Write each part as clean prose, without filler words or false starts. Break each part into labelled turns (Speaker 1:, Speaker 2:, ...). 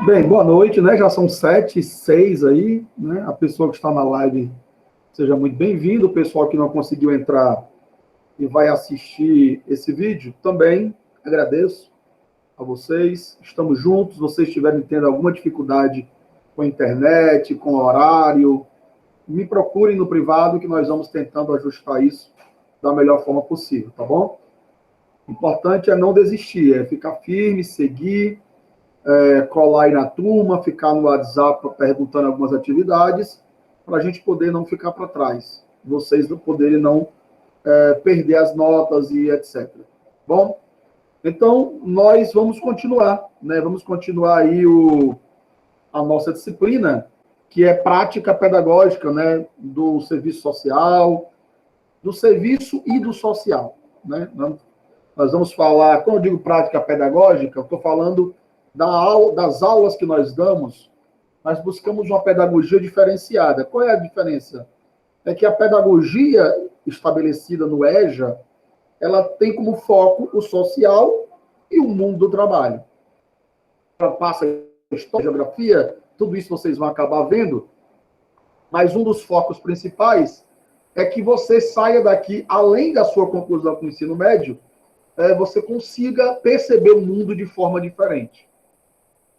Speaker 1: Bem, boa noite, né? Já são 7h06 aí, né? A pessoa que está na live, seja muito bem-vindo. O pessoal que não conseguiu entrar e vai assistir esse vídeo, também agradeço a vocês. Estamos juntos. Se vocês estiverem tendo alguma dificuldade com a internet, com o horário, me procurem no privado que nós vamos tentando ajustar isso da melhor forma possível, tá bom? O importante é não desistir, é ficar firme, seguir, colar aí na turma, ficar no WhatsApp perguntando algumas atividades, para a gente poder não ficar para trás, vocês não poderem não perder as notas e etc. Bom, então nós vamos continuar, né? Vamos continuar aí a nossa disciplina, que é prática pedagógica, né? Do serviço social, do serviço e do social, né? Nós vamos falar, quando eu digo prática pedagógica, eu estou falando das aulas que nós damos, nós buscamos uma pedagogia diferenciada. Qual é a diferença? É que a pedagogia estabelecida no EJA, ela tem como foco o social e o mundo do trabalho. Ela passa história, geografia, tudo isso vocês vão acabar vendo, mas um dos focos principais é que você saia daqui, além da sua conclusão com o ensino médio, você consiga perceber o mundo de forma diferente.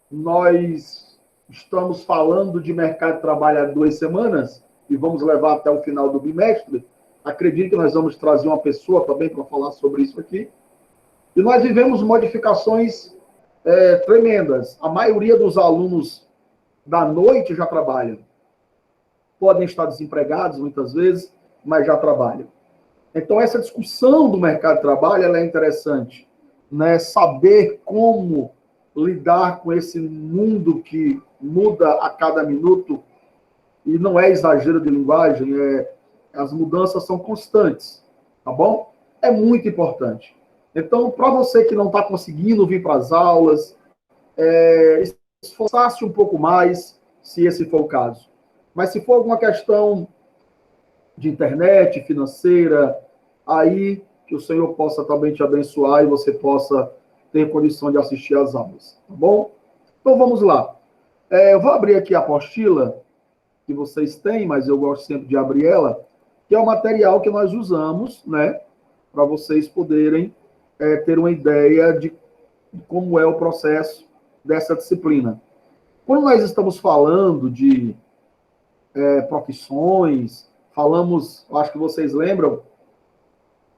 Speaker 1: Nós estamos falando de mercado de trabalho há 2 semanas e vamos levar até o final do bimestre. Acredito que nós vamos trazer uma pessoa também para falar sobre isso aqui. E nós vivemos modificações tremendas. A maioria dos alunos da noite já trabalham. Podem estar desempregados muitas vezes, mas já trabalham. Então, essa discussão do mercado de trabalho ela é interessante, né? Saber como lidar com esse mundo que muda a cada minuto, e não é exagero de linguagem, as mudanças são constantes, tá bom? É muito importante. Então, para você que não está conseguindo vir para as aulas, esforçar-se um pouco mais, se esse for o caso. Mas se for alguma questão de internet, financeira, aí que o Senhor possa também te abençoar e você possa ter condição de assistir às aulas, tá bom? Então vamos lá. Eu vou abrir aqui a apostila que vocês têm, mas eu gosto sempre de abrir ela, que é o material que nós usamos, né, para vocês poderem ter uma ideia de como é o processo dessa disciplina. Quando nós estamos falando de profissões, falamos, acho que vocês lembram,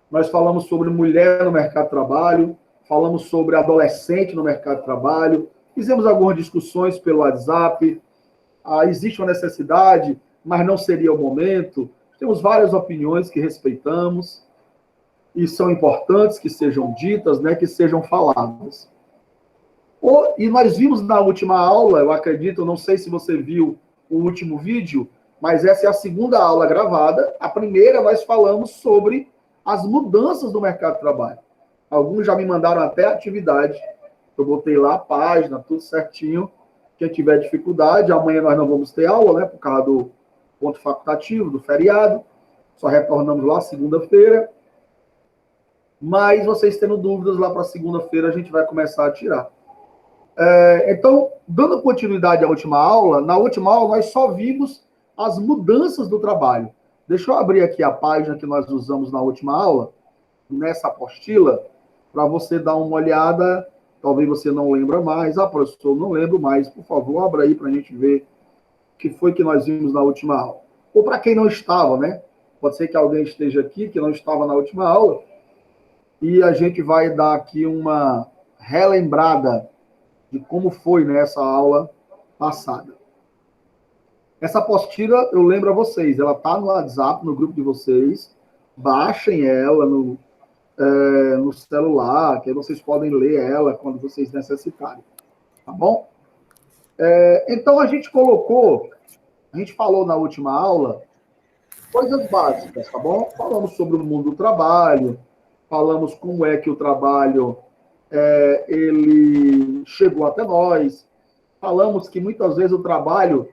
Speaker 1: nós falamos sobre mulher no mercado de trabalho, falamos sobre adolescente no mercado de trabalho, fizemos algumas discussões pelo WhatsApp, existe uma necessidade, mas não seria o momento. Temos várias opiniões que respeitamos e são importantes que sejam ditas, né, que sejam faladas. E nós vimos na última aula, eu acredito, não sei se você viu o último vídeo, mas essa é a segunda aula gravada. A primeira nós falamos sobre as mudanças do mercado de trabalho. Alguns já me mandaram até a atividade. Eu botei lá a página, tudo certinho. Quem tiver dificuldade, amanhã nós não vamos ter aula, né? Por causa do ponto facultativo, do feriado. Só retornamos lá segunda-feira. Mas vocês tendo dúvidas lá para segunda-feira, a gente vai começar a tirar. Então, dando continuidade à última aula, na última aula nós só vimos as mudanças do trabalho. Deixa eu abrir aqui a página que nós usamos na última aula, nessa apostila, para você dar uma olhada. Talvez você não lembra mais. Professor, não lembro mais. Por favor, abra aí para a gente ver o que foi que nós vimos na última aula. Ou para quem não estava, né? Pode ser que alguém esteja aqui que não estava na última aula. E a gente vai dar aqui uma relembrada de como foi nessa aula passada. Essa apostila, eu lembro a vocês, ela está no WhatsApp, no grupo de vocês. Baixem ela no celular, que aí vocês podem ler ela quando vocês necessitarem. Tá bom? Então, a gente falou na última aula coisas básicas, tá bom? Falamos sobre o mundo do trabalho, falamos como é que o trabalho ele chegou até nós, falamos que muitas vezes o trabalho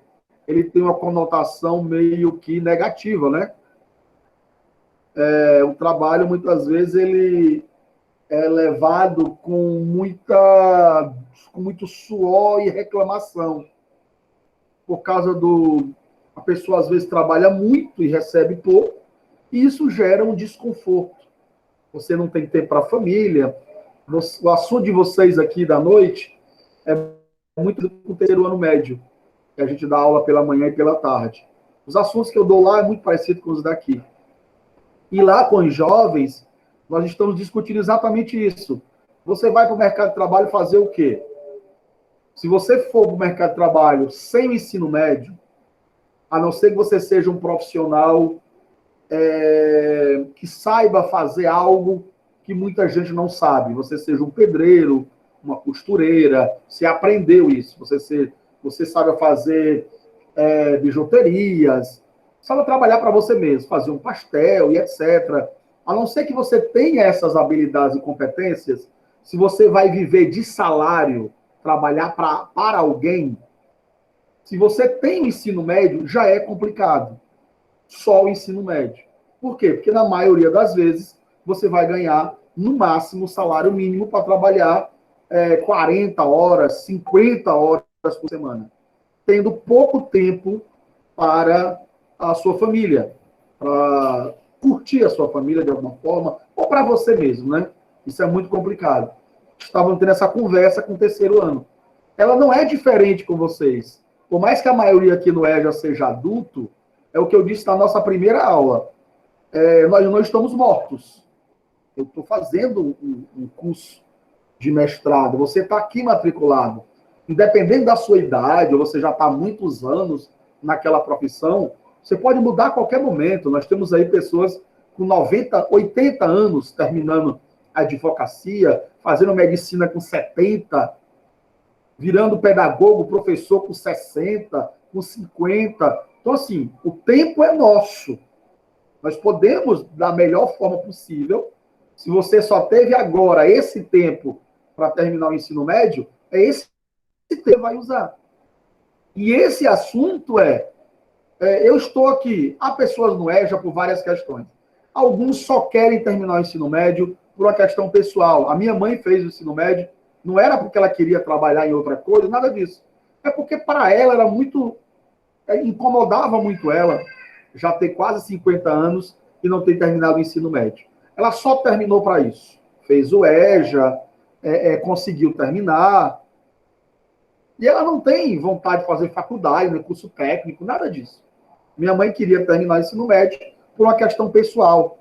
Speaker 1: ele tem uma conotação meio que negativa, né? O trabalho, muitas vezes, ele é levado com muito suor e reclamação, por causa a pessoa às vezes trabalha muito e recebe pouco, e isso gera um desconforto. Você não tem tempo para a família. O assunto de vocês aqui da noite é muito do terceiro ano médio, que a gente dá aula pela manhã e pela tarde. Os assuntos que eu dou lá é muito parecido com os daqui. E lá com os jovens, nós estamos discutindo exatamente isso. Você vai para o mercado de trabalho fazer o quê? Se você for para o mercado de trabalho sem o ensino médio, a não ser que você seja um profissional que saiba fazer algo que muita gente não sabe. Você seja um pedreiro, uma costureira, você aprendeu isso. Você sabe fazer bijuterias, sabe trabalhar para você mesmo, fazer um pastel e etc. A não ser que você tenha essas habilidades e competências, se você vai viver de salário, trabalhar para alguém, se você tem o ensino médio, já é complicado. Só o ensino médio. Por quê? Porque na maioria das vezes você vai ganhar no máximo o salário mínimo para trabalhar 40 horas, 50 horas por semana, tendo pouco tempo para a sua família, para curtir a sua família de alguma forma, ou para você mesmo, né? Isso é muito complicado. Estavam tendo essa conversa com o terceiro ano. Ela não é diferente com vocês. Por mais que a maioria aqui no EJA seja adulto, é o que eu disse na nossa primeira aula. Nós não estamos mortos. Eu estou fazendo um curso de mestrado. Você está aqui matriculado. Independente da sua idade, ou você já está há muitos anos naquela profissão, você pode mudar a qualquer momento. Nós temos aí pessoas com 90, 80 anos terminando a advocacia, fazendo medicina com 70, virando pedagogo, professor com 60, com 50. Então, assim, o tempo é nosso. Nós podemos, da melhor forma possível, se você só teve agora esse tempo para terminar o ensino médio, é esse tempo que você vai usar. E esse assunto eu estou aqui, há pessoas no EJA por várias questões. Alguns só querem terminar o ensino médio por uma questão pessoal. A minha mãe fez o ensino médio, não era porque ela queria trabalhar em outra coisa, nada disso. É porque para ela era muito, incomodava muito ela já ter quase 50 anos e não ter terminado o ensino médio. Ela só terminou para isso. Fez o EJA, conseguiu terminar. E ela não tem vontade de fazer faculdade, nem curso técnico, nada disso. Minha mãe queria terminar o ensino médio por uma questão pessoal,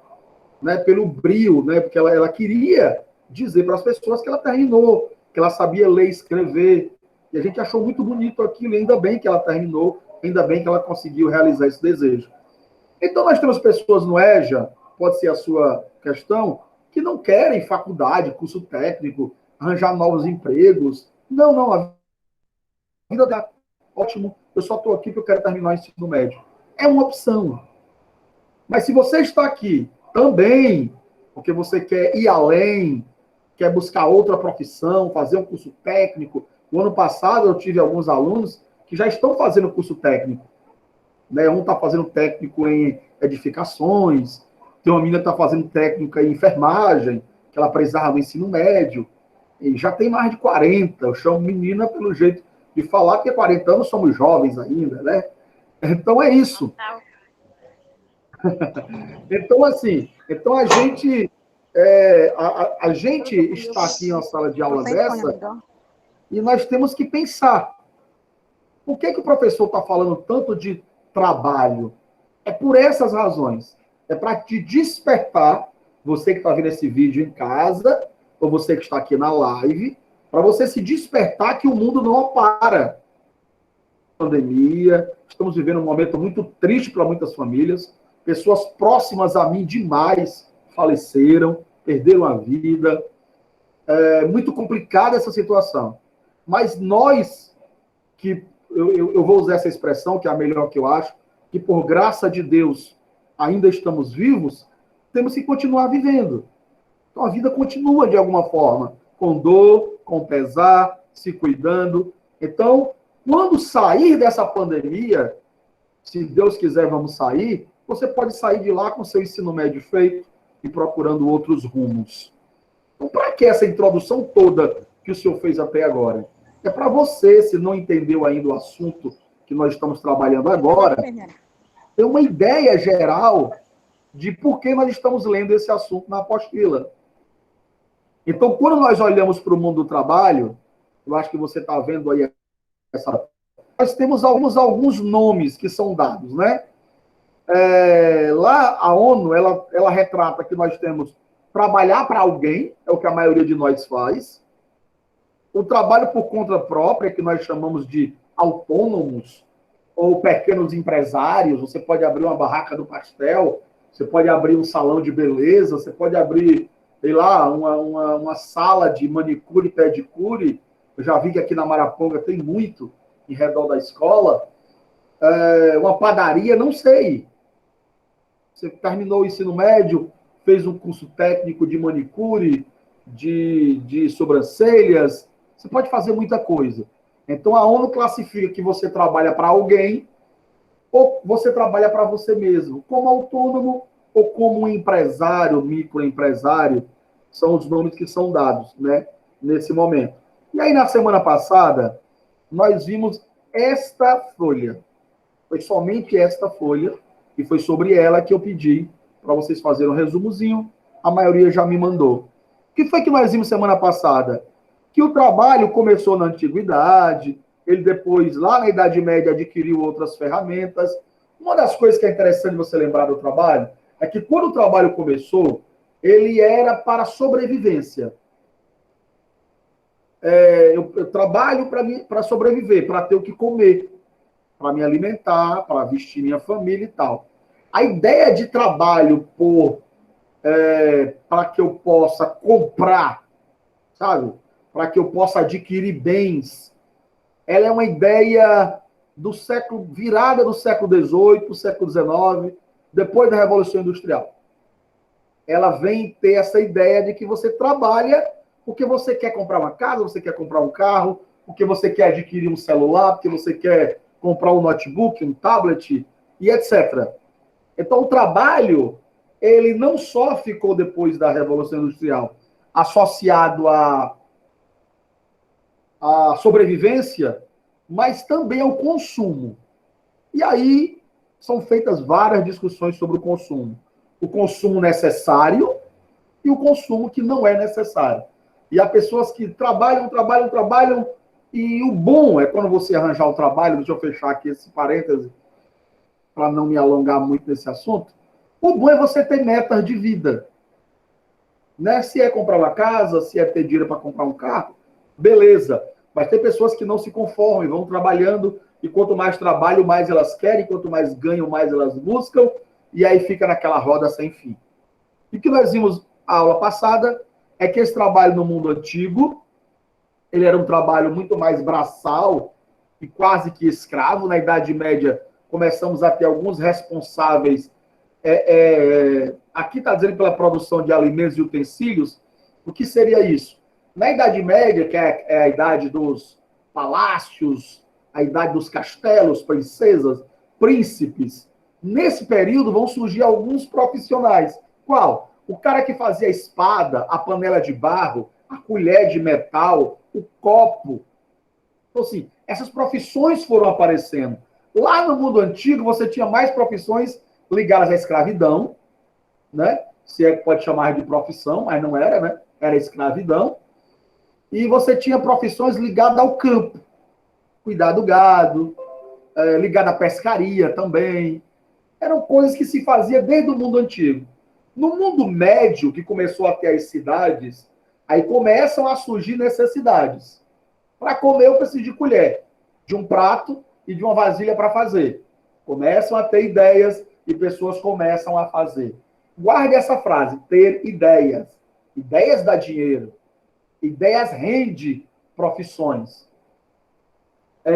Speaker 1: né, pelo brio, né, porque ela queria dizer para as pessoas que ela terminou, que ela sabia ler e escrever. E a gente achou muito bonito aquilo, e ainda bem que ela terminou, ainda bem que ela conseguiu realizar esse desejo. Então, nós temos pessoas no EJA, pode ser a sua questão, que não querem faculdade, curso técnico, arranjar novos empregos. Não, a vida dá ótimo, eu só estou aqui porque eu quero terminar o ensino médio. É uma opção. Mas se você está aqui também porque você quer ir além, quer buscar outra profissão, fazer um curso técnico. O ano passado eu tive alguns alunos que já estão fazendo curso técnico. Né? Um está fazendo técnico em edificações, tem uma menina que está fazendo técnica em enfermagem, que ela precisava do ensino médio, e já tem mais de 40. Eu chamo menina pelo jeito de falar, porque 40 anos somos jovens ainda, né? Então é isso. Então, assim, a gente a gente está aqui em uma sala de aula dessa e nós temos que pensar. Por que o professor está falando tanto de trabalho? É por essas razões. É para te despertar, você que está vendo esse vídeo em casa, ou você que está aqui na live, para você se despertar que o mundo não para. Pandemia, estamos vivendo um momento muito triste para muitas famílias. Pessoas próximas a mim demais faleceram, perderam a vida. É muito complicada essa situação. Mas nós, que eu vou usar essa expressão, que é a melhor que eu acho, que por graça de Deus ainda estamos vivos, temos que continuar vivendo. Então a vida continua de alguma forma, com dor, com pesar, se cuidando. Então, quando sair dessa pandemia, se Deus quiser, vamos sair, você pode sair de lá com seu ensino médio feito e procurando outros rumos. Então, para que essa introdução toda que o senhor fez até agora? É para você, se não entendeu ainda o assunto que nós estamos trabalhando agora, ter uma ideia geral de por que nós estamos lendo esse assunto na apostila. Então, quando nós olhamos para o mundo do trabalho, eu acho que você está vendo aí essa... Nós temos alguns nomes que são dados, né? Lá, a ONU, ela retrata que nós temos trabalhar para alguém, é o que a maioria de nós faz. O trabalho por conta própria, que nós chamamos de autônomos, ou pequenos empresários. Você pode abrir uma barraca do pastel, você pode abrir um salão de beleza, você pode abrir, sei lá, uma sala de manicure e pedicure. Eu já vi que aqui na Maraponga tem muito, em redor da escola. Uma padaria, não sei. Você terminou o ensino médio, fez um curso técnico de manicure, de sobrancelhas, você pode fazer muita coisa. Então, a ONU classifica que você trabalha para alguém ou você trabalha para você mesmo, como autônomo ou como um empresário, microempresário, são os nomes que são dados, né, nesse momento. E aí, na semana passada, nós vimos esta folha. Foi somente esta folha, e foi sobre ela que eu pedi para vocês fazerem um resumozinho. A maioria já me mandou. O que foi que nós vimos semana passada? Que o trabalho começou na antiguidade, ele depois, lá na Idade Média, adquiriu outras ferramentas. Uma das coisas que é interessante você lembrar do trabalho é que quando o trabalho começou, ele era para sobrevivência. Eu trabalho para sobreviver, para ter o que comer, para me alimentar, para vestir minha família e tal. A ideia de trabalho para que eu possa comprar, sabe? Para que eu possa adquirir bens, ela é uma ideia virada do século XVIII, século XIX, depois da Revolução Industrial. Ela vem ter essa ideia de que você trabalha porque você quer comprar uma casa, você quer comprar um carro, porque você quer adquirir um celular, porque você quer comprar um notebook, um tablet e etc. Então, o trabalho, ele não só ficou depois da Revolução Industrial associado à sobrevivência, mas também ao consumo. E aí são feitas várias discussões sobre o consumo. O consumo necessário e o consumo que não é necessário. E há pessoas que trabalham, e o bom é quando você arranjar o trabalho, deixa eu fechar aqui esse parêntese, para não me alongar muito nesse assunto, o bom é você ter metas de vida. Né? Se é comprar uma casa, se é ter dinheiro para comprar um carro, beleza. Mas tem pessoas que não se conformam, vão trabalhando, e quanto mais trabalho, mais elas querem, quanto mais ganham, mais elas buscam, e aí fica naquela roda sem fim. E o que nós vimos na aula passada é que esse trabalho no mundo antigo, ele era um trabalho muito mais braçal e quase que escravo. Na Idade Média, começamos a ter alguns responsáveis. Aqui está dizendo pela produção de alimentos e utensílios. O que seria isso? Na Idade Média, que é a idade dos palácios, a idade dos castelos, princesas, príncipes, nesse período vão surgir alguns profissionais. Qual? O cara que fazia a espada, a panela de barro, a colher de metal, o copo. Então, assim, essas profissões foram aparecendo. Lá no mundo antigo, você tinha mais profissões ligadas à escravidão, né? Se é que pode chamar de profissão, mas não era, né? Era escravidão. E você tinha profissões ligadas ao campo. Cuidar do gado, ligada à pescaria também. Eram coisas que se fazia desde o mundo antigo. No mundo médio, que começou a ter as cidades, aí começam a surgir necessidades. Para comer, eu preciso de colher, de um prato e de uma vasilha para fazer. Começam a ter ideias e pessoas começam a fazer. Guarde essa frase, ter ideias. Ideias dá dinheiro. Ideias rende profissões.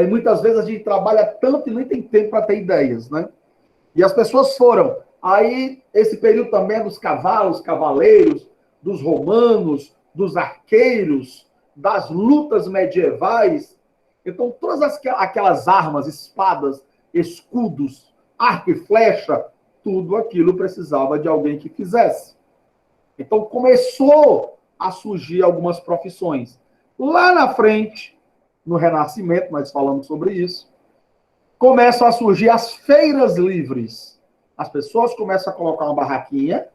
Speaker 1: Muitas vezes a gente trabalha tanto e nem tem tempo para ter ideias, né? E as pessoas foram. Aí, esse período também é dos cavalos, cavaleiros, dos romanos, dos arqueiros, das lutas medievais. Então, todas aquelas armas, espadas, escudos, arco e flecha, tudo aquilo precisava de alguém que fizesse. Então, começou a surgir algumas profissões. Lá na frente, no Renascimento, nós falamos sobre isso, começam a surgir as feiras livres. As pessoas começam a colocar uma barraquinha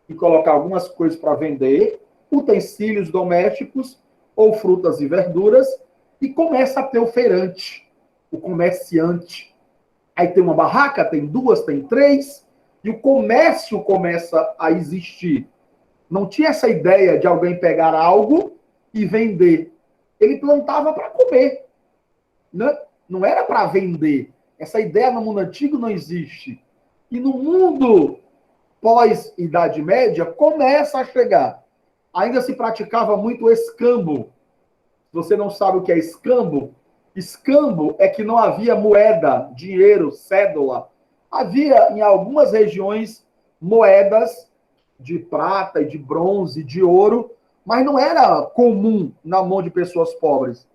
Speaker 1: e colocar algumas coisas para vender, utensílios domésticos ou frutas e verduras, e começa a ter o feirante, o comerciante. Aí tem uma barraca, tem duas, tem três, e o comércio começa a existir. Não tinha essa ideia de alguém pegar algo e vender. Ele plantava para comer. Não era para vender. Essa ideia no mundo antigo não existe. E no mundo pós-Idade Média, começa a chegar. Ainda se praticava muito o escambo. Se você não sabe o que é escambo, escambo é que não havia moeda, dinheiro, cédula. Havia, em algumas regiões, moedas de prata e de bronze, de ouro, mas não era comum na mão de pessoas pobres.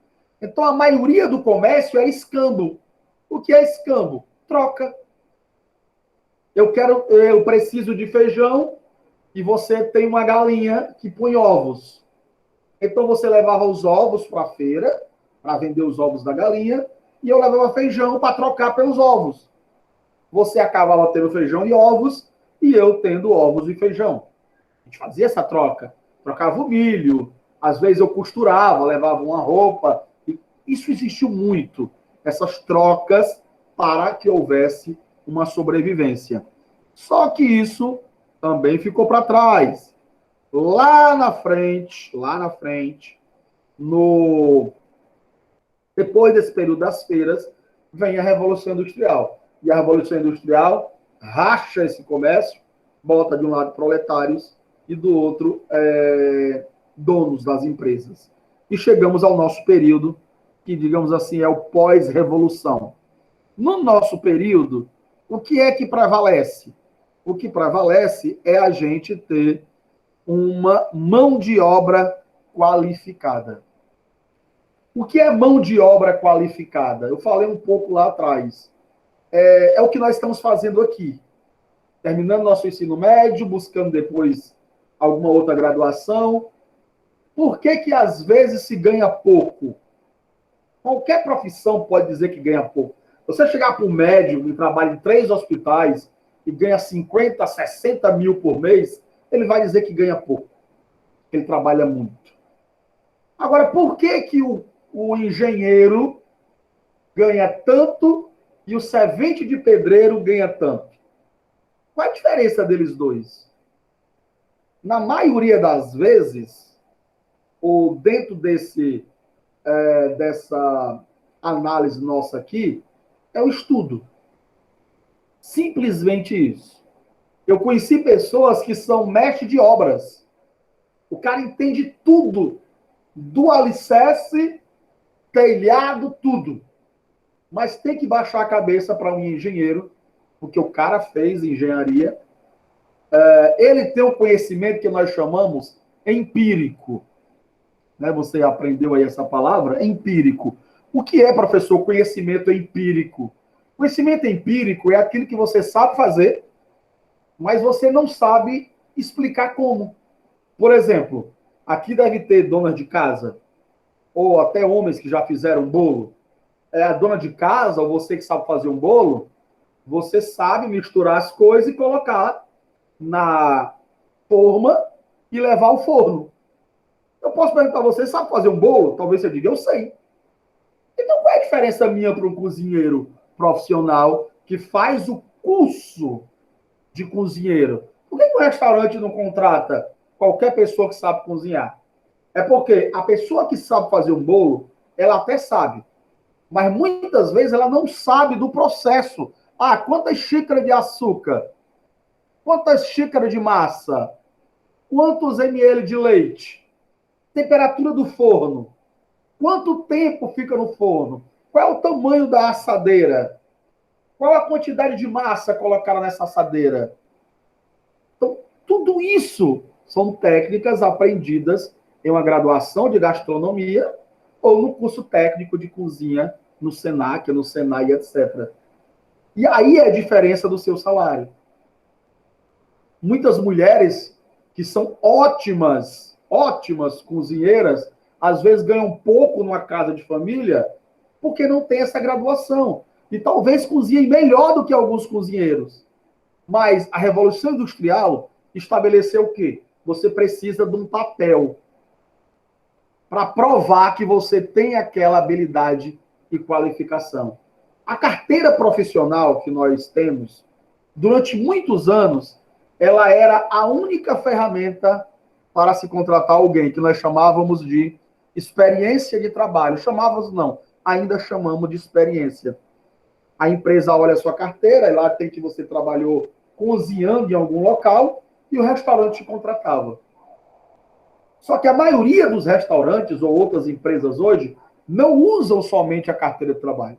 Speaker 1: Então, a maioria do comércio é escambo. O que é escambo? Troca. Eu preciso de feijão e você tem uma galinha que põe ovos. Então, você levava os ovos para a feira, para vender os ovos da galinha, e eu levava feijão para trocar pelos ovos. Você acabava tendo feijão e ovos, e eu tendo ovos e feijão. A gente fazia essa troca. Trocava o milho, às vezes eu costurava, levava uma roupa. Isso existiu muito, essas trocas para que houvesse uma sobrevivência. Só que isso também ficou para trás. Lá na frente, depois desse período das feiras, vem a Revolução Industrial. E a Revolução Industrial racha esse comércio, bota de um lado proletários e do outro donos das empresas. E chegamos ao nosso período, que, digamos assim, é o pós-revolução. No nosso período, o que é que prevalece? O que prevalece é a gente ter uma mão de obra qualificada. O que é mão de obra qualificada? Eu falei um pouco lá atrás. É o que nós estamos fazendo aqui. Terminando nosso ensino médio, buscando depois alguma outra graduação. Por que às vezes se ganha pouco? Qualquer profissão pode dizer que ganha pouco. Você chegar para um médico e trabalha em 3 hospitais e ganha 50, 60 mil por mês, ele vai dizer que ganha pouco. Ele trabalha muito. Agora, por que o engenheiro ganha tanto e o servente de pedreiro ganha tanto? Qual a diferença deles dois? Na maioria das vezes, ou dentro dessa análise nossa aqui, é o estudo. Simplesmente isso. Eu conheci pessoas que são mestres de obras. O cara entende tudo, do alicerce, telhado, tudo. Mas tem que baixar a cabeça para um engenheiro, porque o cara fez engenharia. Ele tem um conhecimento que nós chamamos empírico. Né? Você aprendeu aí essa palavra? Empírico. O que é, professor, conhecimento empírico? Conhecimento empírico é aquilo que você sabe fazer, mas você não sabe explicar como. Por exemplo, aqui deve ter donas de casa, ou até homens que já fizeram bolo. A dona de casa, ou você que sabe fazer um bolo, você sabe misturar as coisas e colocar na forma e levar ao forno. Eu posso perguntar a você, sabe fazer um bolo? Talvez você diga, eu sei. Então, qual é a diferença minha para um cozinheiro profissional que faz o curso de cozinheiro? Por que o restaurante não contrata qualquer pessoa que sabe cozinhar? É porque a pessoa que sabe fazer um bolo, ela até sabe, mas muitas vezes ela não sabe do processo. Quantas xícaras de açúcar? Quantas xícaras de massa? Quantos ml de leite? Temperatura do forno? Quanto tempo fica no forno? Qual é o tamanho da assadeira? Qual a quantidade de massa colocada nessa assadeira? Então, tudo isso são técnicas aprendidas em uma graduação de gastronomia ou no curso técnico de cozinha no Senac, no Senai, etc. E aí é a diferença do seu salário. Muitas mulheres que são ótimas ótimas cozinheiras, às vezes ganham pouco numa casa de família, porque não tem essa graduação. E talvez cozinhem melhor do que alguns cozinheiros. Mas a Revolução Industrial estabeleceu o quê? Você precisa de um papel para provar que você tem aquela habilidade e qualificação. A carteira profissional que nós temos, durante muitos anos, ela era a única ferramenta para se contratar alguém, que nós chamávamos de experiência de trabalho. Chamávamos, não, ainda chamamos de experiência. A empresa olha a sua carteira, e lá tem que você trabalhou cozinhando em algum local, e o restaurante te contratava. Só que a maioria dos restaurantes ou outras empresas hoje não usam somente a carteira de trabalho.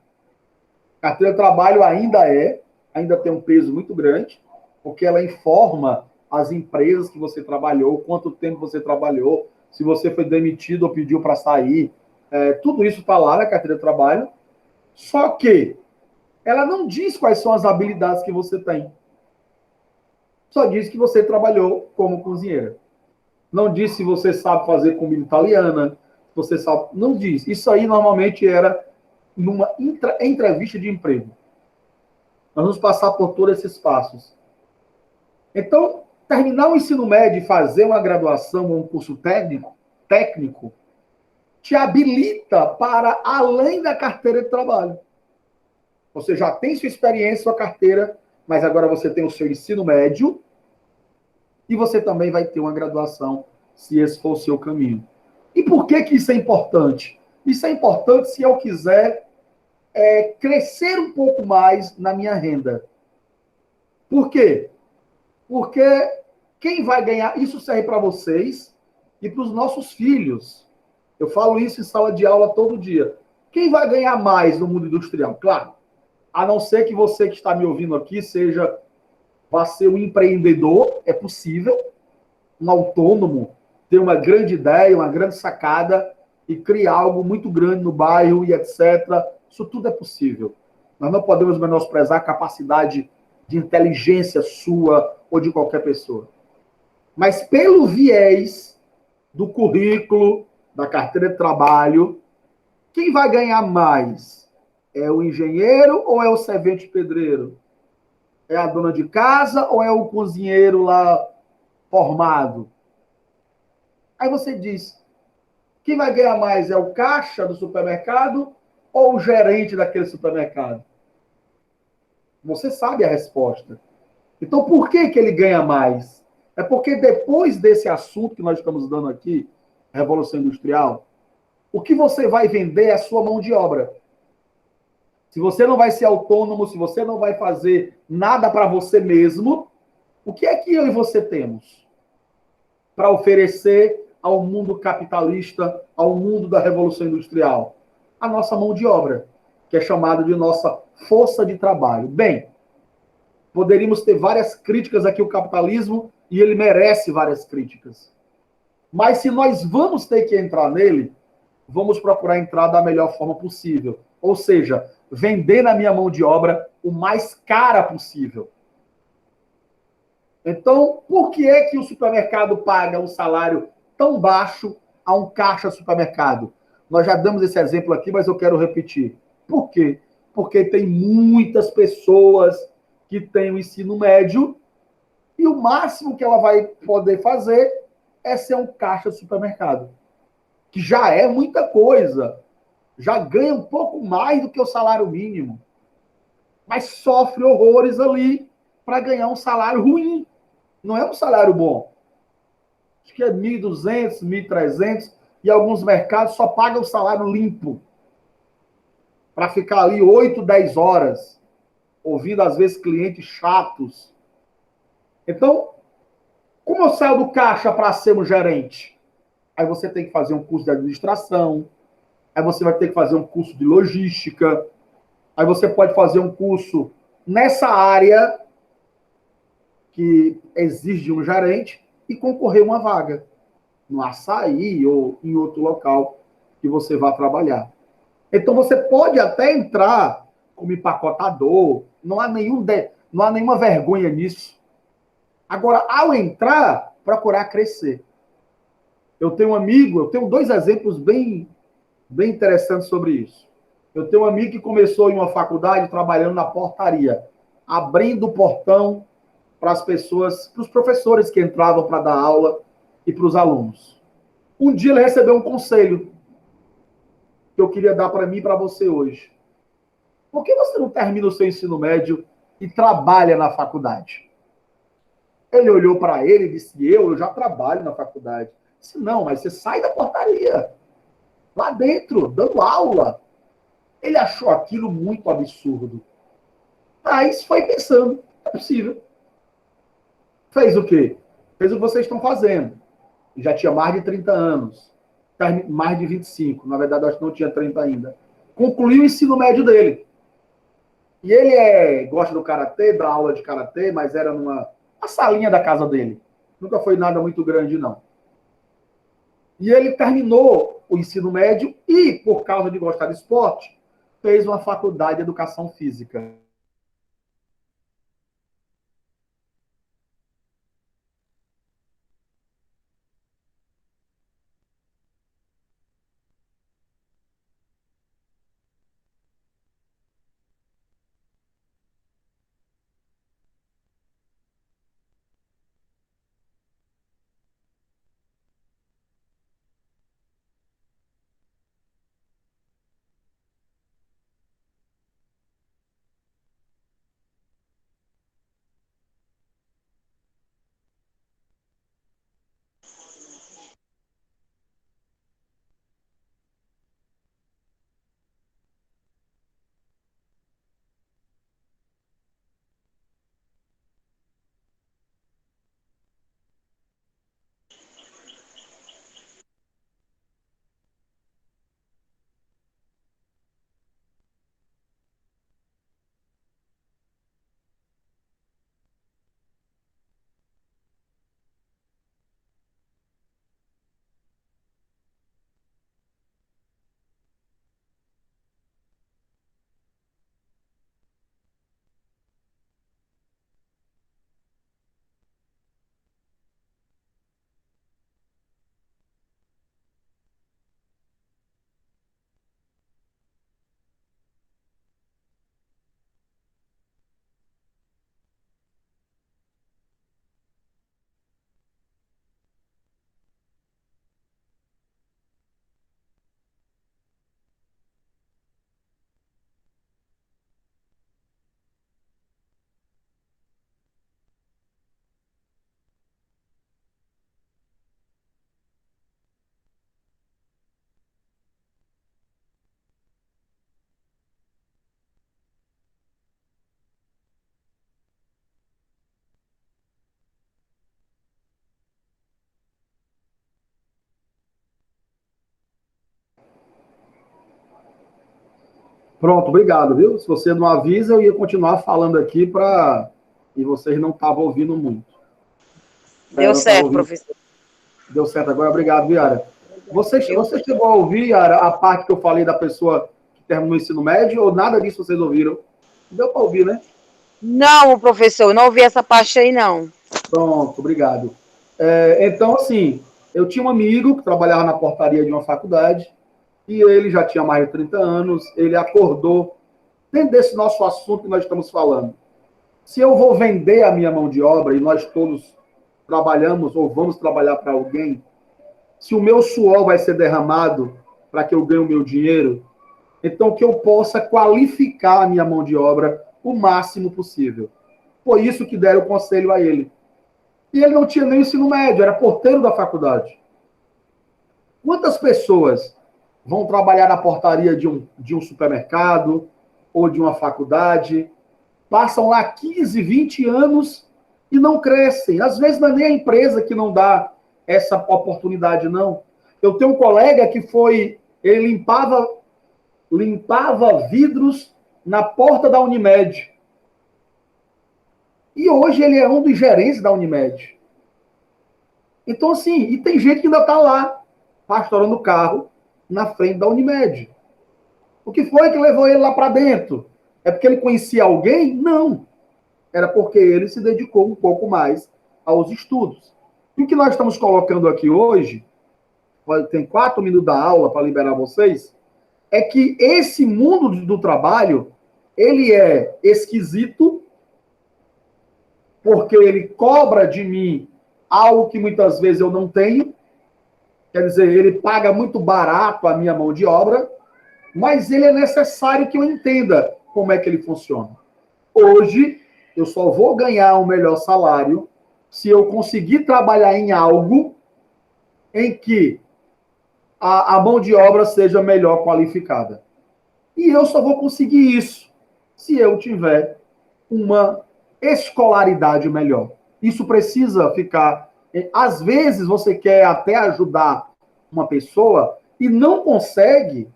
Speaker 1: A carteira de trabalho ainda tem um peso muito grande, porque ela informa as empresas que você trabalhou, quanto tempo você trabalhou, se você foi demitido ou pediu para sair. Tudo isso está lá na carteira de trabalho. Só que ela não diz quais são as habilidades que você tem. Só diz que você trabalhou como cozinheira. Não diz se você sabe fazer comida italiana, você sabe. Não diz. Isso aí normalmente era numa entrevista de emprego. Nós vamos passar por todos esses passos. Então, terminar o ensino médio e fazer uma graduação ou um curso técnico te habilita para além da carteira de trabalho. Você já tem sua experiência, sua carteira, mas agora você tem o seu ensino médio e você também vai ter uma graduação, se esse for o seu caminho. E por que isso é importante? Isso é importante se eu quiser crescer um pouco mais na minha renda. Por quê? Porque quem vai ganhar, isso serve para vocês e para os nossos filhos. Eu falo isso em sala de aula todo dia. Quem vai ganhar mais no mundo industrial? Claro, a não ser que você que está me ouvindo aqui vá ser um empreendedor, é possível, um autônomo, ter uma grande ideia, uma grande sacada e criar algo muito grande no bairro e etc. Isso tudo é possível. Nós não podemos menosprezar a capacidade de inteligência sua ou de qualquer pessoa. Mas pelo viés do currículo, da carteira de trabalho, quem vai ganhar mais? É o engenheiro ou é o servente pedreiro? É a dona de casa ou é o cozinheiro lá formado? Aí você diz, quem vai ganhar mais é o caixa do supermercado ou o gerente daquele supermercado? Você sabe a resposta. Então, por que ele ganha mais? É porque depois desse assunto que nós estamos dando aqui, Revolução Industrial, o que você vai vender é a sua mão de obra. Se você não vai ser autônomo, se você não vai fazer nada para você mesmo, o que é que eu e você temos para oferecer ao mundo capitalista, ao mundo da Revolução Industrial? A nossa mão de obra, que é chamada de nossa força de trabalho. Bem, poderíamos ter várias críticas aqui ao capitalismo, e ele merece várias críticas. Mas se nós vamos ter que entrar nele, vamos procurar entrar da melhor forma possível. Ou seja, vender na minha mão de obra o mais cara possível. Então, por que é que o supermercado paga um salário tão baixo a um caixa supermercado? Nós já damos esse exemplo aqui, mas eu quero repetir. Por quê? Porque tem muitas pessoas que têm o ensino médio e o máximo que ela vai poder fazer é ser um caixa de supermercado, que já é muita coisa, já ganha um pouco mais do que o salário mínimo, mas sofre horrores ali para ganhar um salário ruim. Não é um salário bom. Acho que é 1.200, 1.300, e alguns mercados só pagam o salário limpo para ficar ali 8, 10 horas, ouvindo às vezes clientes chatos. Então, como eu saio do caixa para ser um gerente? Aí você tem que fazer um curso de administração, aí você vai ter que fazer um curso de logística, aí você pode fazer um curso nessa área que exige um gerente e concorrer uma vaga no Açaí ou em outro local que você vá trabalhar. Então você pode até entrar como empacotador, não há nenhuma vergonha nisso. Agora, ao entrar, procurar crescer. Eu tenho um amigo, eu tenho dois exemplos bem interessantes sobre isso. Eu tenho um amigo que começou em uma faculdade trabalhando na portaria, abrindo o portão para as pessoas, para os professores que entravam para dar aula e para os alunos. Um dia ele recebeu um conselho que eu queria dar para mim e para você hoje. Por que você não termina o seu ensino médio e trabalha na faculdade? Ele olhou para ele e disse: eu já trabalho na faculdade. Eu disse: não, mas você sai da portaria, lá dentro, dando aula. Ele achou aquilo muito absurdo. Mas foi pensando: é possível. Fez o quê? Fez o que vocês estão fazendo. Já tinha mais de 30 anos. Mais de 25. Na verdade, acho que não tinha 30 ainda. Concluiu o ensino médio dele. E ele gosta do karatê, dá aula de karatê, mas era numa salinha da casa dele. Nunca foi nada muito grande, não. E ele terminou o ensino médio e, por causa de gostar de esporte, fez uma faculdade de educação física. Pronto, obrigado, viu? Se você não avisa, eu ia continuar falando aqui e vocês não estavam ouvindo muito.
Speaker 2: Deu certo, professor.
Speaker 1: Deu certo agora, obrigado, Yara. Você chegou a ouvir, Yara, a parte que eu falei da pessoa que terminou o ensino médio, ou nada disso vocês ouviram? Deu para ouvir, né?
Speaker 2: Não, professor, não ouvi essa parte aí, não.
Speaker 1: Pronto, obrigado. Então, assim, eu tinha um amigo que trabalhava na portaria de uma faculdade, e ele já tinha mais de 30 anos, ele acordou, dentro desse nosso assunto que nós estamos falando. Se eu vou vender a minha mão de obra, e nós todos trabalhamos ou vamos trabalhar para alguém, se o meu suor vai ser derramado para que eu ganhe o meu dinheiro, então que eu possa qualificar a minha mão de obra o máximo possível. Foi isso que deram o conselho a ele. E ele não tinha nem ensino médio, era porteiro da faculdade. Quantas pessoas vão trabalhar na portaria de um supermercado ou de uma faculdade, passam lá 15, 20 anos e não crescem? Às vezes não é nem a empresa que não dá essa oportunidade, não. Eu tenho um colega que ele limpava vidros na porta da Unimed. E hoje ele é um dos gerentes da Unimed. Então, assim, e tem gente que ainda está lá, pastorando o carro na frente da Unimed. O que foi que levou ele lá para dentro? É porque ele conhecia alguém? Não. Era porque ele se dedicou um pouco mais aos estudos. E o que nós estamos colocando aqui hoje tem 4 minutos da aula para liberar vocês, é que esse mundo do trabalho, ele é esquisito, porque ele cobra de mim algo que muitas vezes eu não tenho, quer dizer, ele paga muito barato a minha mão de obra, mas ele é necessário que eu entenda como é que ele funciona. Hoje, eu só vou ganhar um melhor salário se eu conseguir trabalhar em algo em que a mão de obra seja melhor qualificada. E eu só vou conseguir isso se eu tiver uma escolaridade melhor. Isso precisa ficar... Às vezes, você quer até ajudar uma pessoa e não consegue.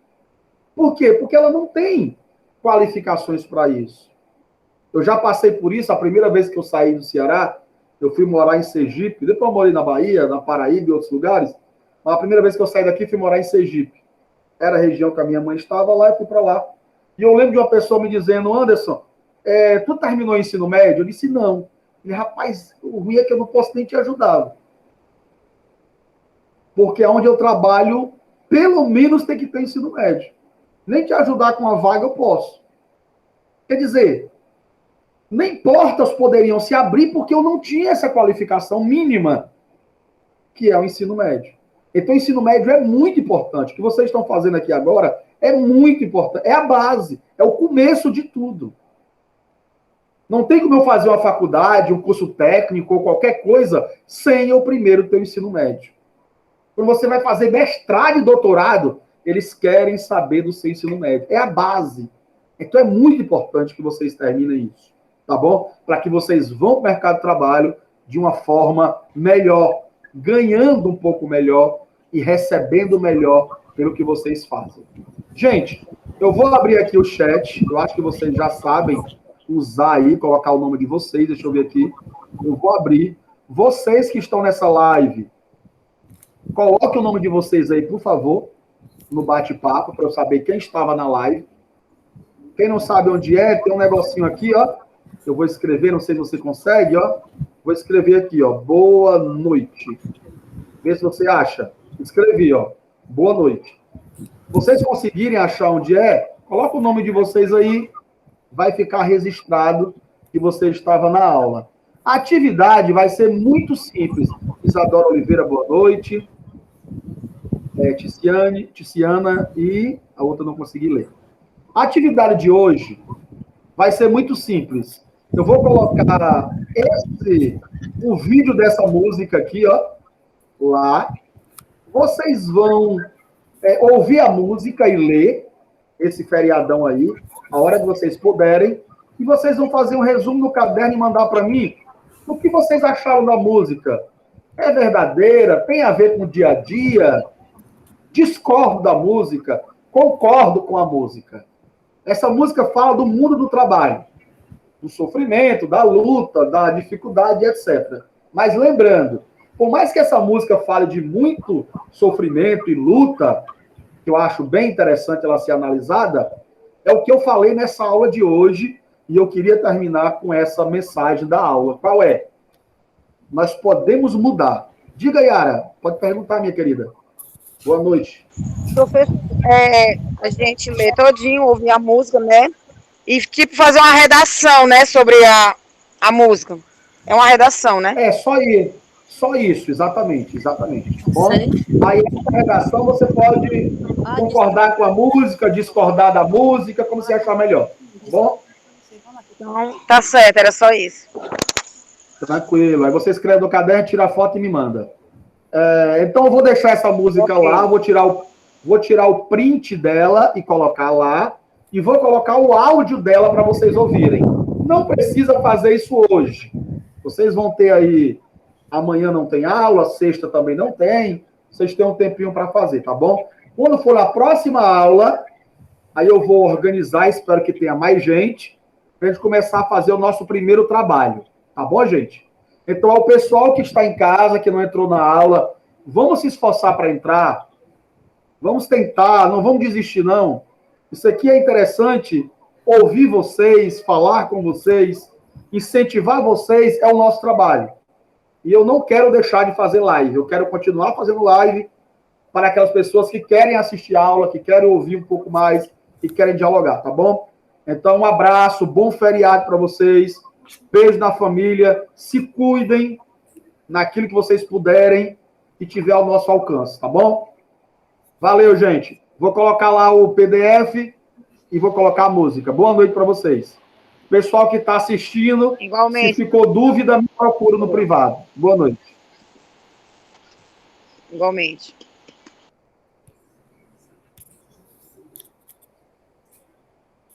Speaker 1: Por quê? Porque ela não tem qualificações para isso. Eu já passei por isso. A primeira vez que eu saí do Ceará, eu fui morar em Sergipe. Depois eu morei na Bahia, na Paraíba e outros lugares. Mas a primeira vez que eu saí daqui, fui morar em Sergipe. Era a região que a minha mãe estava lá, eu fui para lá. E eu lembro de uma pessoa me dizendo, Anderson, tu terminou o ensino médio? Eu disse, não. Ele, rapaz, o ruim é que eu não posso nem te ajudar. Porque onde eu trabalho, pelo menos tem que ter ensino médio. Nem te ajudar com a vaga eu posso. Quer dizer, nem portas poderiam se abrir porque eu não tinha essa qualificação mínima, que é o ensino médio. Então, o ensino médio é muito importante. O que vocês estão fazendo aqui agora é muito importante. É a base, é o começo de tudo. Não tem como eu fazer uma faculdade, um curso técnico ou qualquer coisa sem eu primeiro ter o ensino médio. Quando você vai fazer mestrado e doutorado, eles querem saber do seu ensino médio. É a base. Então, é muito importante que vocês terminem isso. Tá bom? Para que vocês vão para o mercado de trabalho de uma forma melhor, ganhando um pouco melhor e recebendo melhor pelo que vocês fazem. Gente, eu vou abrir aqui o chat. Eu acho que vocês já sabem usar aí, colocar o nome de vocês. Deixa eu ver aqui. Eu vou abrir. Vocês que estão nessa live, coloque o nome de vocês aí, por favor, no bate-papo, para eu saber quem estava na live. Quem não sabe onde é, tem um negocinho aqui, ó. Eu vou escrever, não sei se você consegue, ó. Vou escrever aqui, ó. Boa noite. Vê se você acha. Escrevi, ó. Boa noite. Vocês conseguirem achar onde é, coloca o nome de vocês aí, vai ficar registrado que você estava na aula. A atividade vai ser muito simples. Isadora Oliveira, boa noite. Ticiana e a outra não consegui ler. A atividade de hoje vai ser muito simples. Eu vou colocar o vídeo dessa música aqui, ó, lá. Vocês vão ouvir a música e ler esse feriadão aí, a hora que vocês puderem, e vocês vão fazer um resumo no caderno e mandar para mim o que vocês acharam da música. É verdadeira? Tem a ver com o dia a dia? Discordo da música? Concordo com a música? Essa música fala do mundo do trabalho, do sofrimento, da luta, da dificuldade, etc. Mas lembrando, por mais que essa música fale de muito sofrimento e luta, que eu acho bem interessante ela ser analisada, é o que eu falei nessa aula de hoje, e eu queria terminar com essa mensagem da aula. Qual é? Nós podemos mudar. Diga, Yara, pode perguntar, minha querida. Boa noite.
Speaker 2: Professor, a gente lê todinho, ouvir a música, né? E, tipo, fazer uma redação, né, sobre a música. É uma redação, né?
Speaker 1: É, só isso, exatamente. Bom, aí, na redação, você pode concordar com a música, discordar da música, como você achar melhor. Bom?
Speaker 2: Então, tá certo, era só isso.
Speaker 1: Tranquilo. Aí você escreve no caderno, tira a foto e me manda. Então, eu vou deixar essa música lá, vou tirar o print dela e colocar lá, e vou colocar o áudio dela para vocês ouvirem. Não precisa fazer isso hoje. Vocês vão ter aí, amanhã não tem aula, sexta também não tem, vocês têm um tempinho para fazer, tá bom? Quando for na próxima aula, aí eu vou organizar, espero que tenha mais gente, para a gente começar a fazer o nosso primeiro trabalho, tá bom, gente? Então, ao pessoal que está em casa, que não entrou na aula, vamos se esforçar para entrar, vamos tentar, não vamos desistir, não. Isso aqui é interessante, ouvir vocês, falar com vocês, incentivar vocês é o nosso trabalho. E eu não quero deixar de fazer live, eu quero continuar fazendo live para aquelas pessoas que querem assistir a aula, que querem ouvir um pouco mais, que querem dialogar, tá bom? Então, um abraço, bom feriado para vocês, beijo na família, se cuidem naquilo que vocês puderem e tiver ao nosso alcance, tá bom? Valeu, gente. Vou colocar lá o PDF e vou colocar a música. Boa noite para vocês. Pessoal que está assistindo,
Speaker 2: Igualmente.
Speaker 1: se ficou dúvida, me procura no privado. Boa noite.
Speaker 2: Igualmente.